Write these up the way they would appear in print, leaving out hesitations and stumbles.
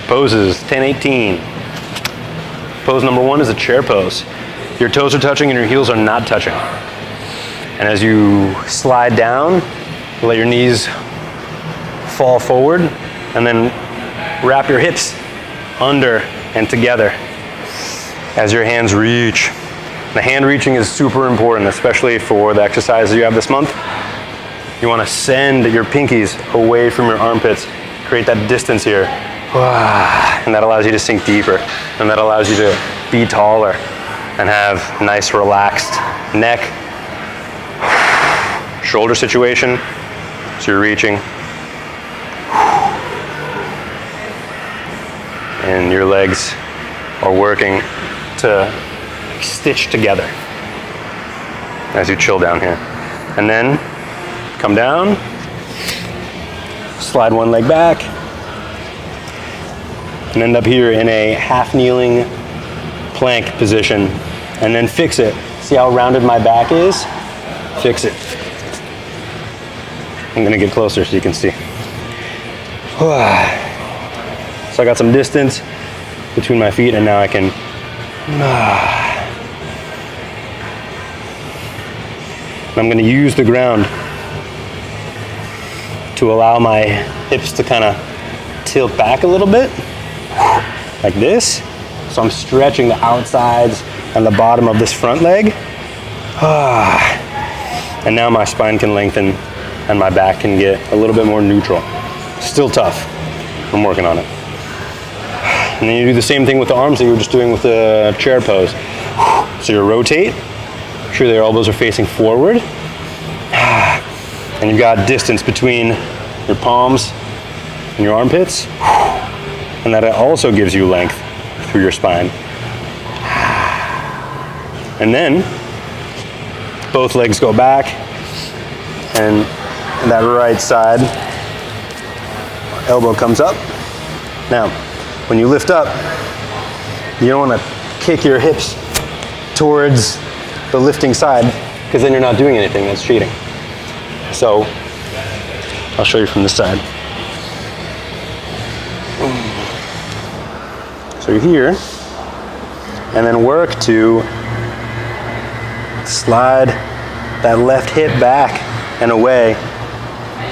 Poses, 10-18. Pose number 1 is a chair pose. Your toes are touching and your heels are not touching. And as you slide down, let your knees fall forward and then wrap your hips under and together as your hands reach. The hand reaching is super important, especially for the exercises you have this month. You want to send your pinkies away from your armpits, create that distance here. And that allows you to sink deeper, and that allows you to be taller and have nice relaxed neck, shoulder situation. So you're reaching, and your legs are working to stitch together as you chill down here. And then come down, slide one leg back, and end up here in a half kneeling plank position. And then fix it. See how rounded my back is? Fix it. I'm gonna get closer so you can see. So I got some distance between my feet, and now I can I'm gonna use the ground to allow my hips to kind of tilt back a little bit, like this. So I'm stretching the outsides and the bottom of this front leg. And now my spine can lengthen and my back can get a little bit more neutral. Still tough, I'm working on it. And then you do the same thing with the arms that you were just doing with the chair pose. So you rotate, make sure your elbows are facing forward. And you've got distance between your palms and your armpits. And that also gives you length through your spine. And then both legs go back, and that right side elbow comes up. Now, when you lift up, you don't want to kick your hips towards the lifting side, because then you're not doing anything, that's cheating. So, I'll show you from this side. So you're here, and then work to slide that left hip back and away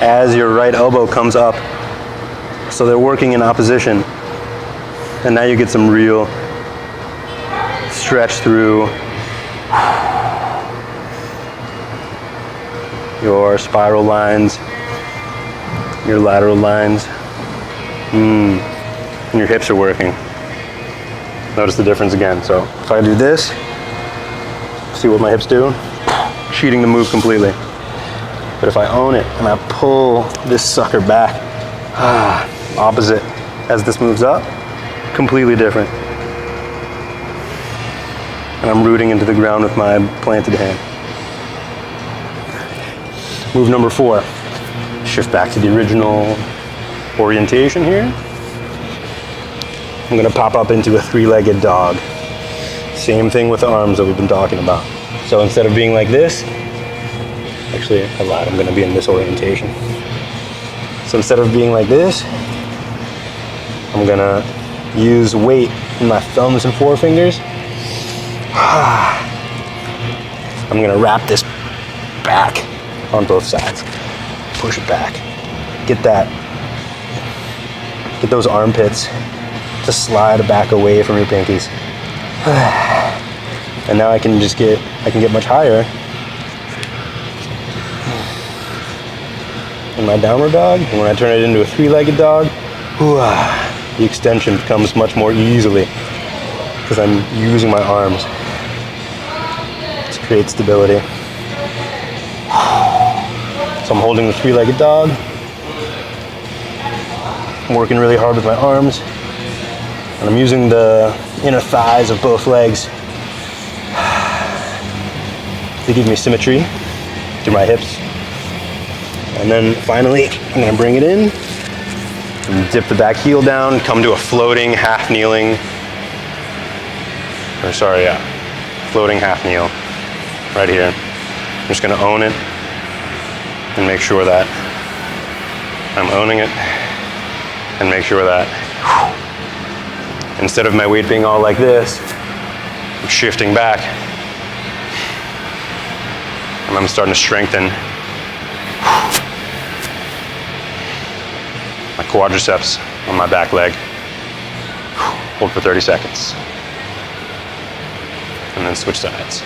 as your right elbow comes up. So they're working in opposition. And now you get some real stretch through your spiral lines, your lateral lines, and your hips are working. Notice the difference again. So if I do this, see what my hips do? Cheating the move completely. But if I own it and I pull this sucker back, opposite as this moves up, completely different. And I'm rooting into the ground with my planted hand. Move number 4. Shift back to the original orientation here. I'm gonna pop up into a 3-legged dog. Same thing with the arms that we've been talking about. So instead of being like this, actually I lied, I'm gonna be in this orientation. So instead of being like this, I'm gonna use weight in my thumbs and forefingers. I'm gonna wrap this back on both sides. Push it back. Get those armpits to slide back away from your pinkies. And now I can get much higher in my downward dog. And when I turn it into a 3-legged dog, the extension comes much more easily because I'm using my arms to create stability. So I'm holding the 3-legged dog. I'm working really hard with my arms. And I'm using the inner thighs of both legs to give me symmetry through my hips. And then finally, I'm gonna bring it in and dip the back heel down, come to a floating half kneeling, floating half kneel right here. I'm just gonna own it and make sure that I'm owning it and make sure that Instead of my weight being all like this, I'm shifting back. And I'm starting to strengthen my quadriceps on my back leg. Hold for 30 seconds. And then switch sides.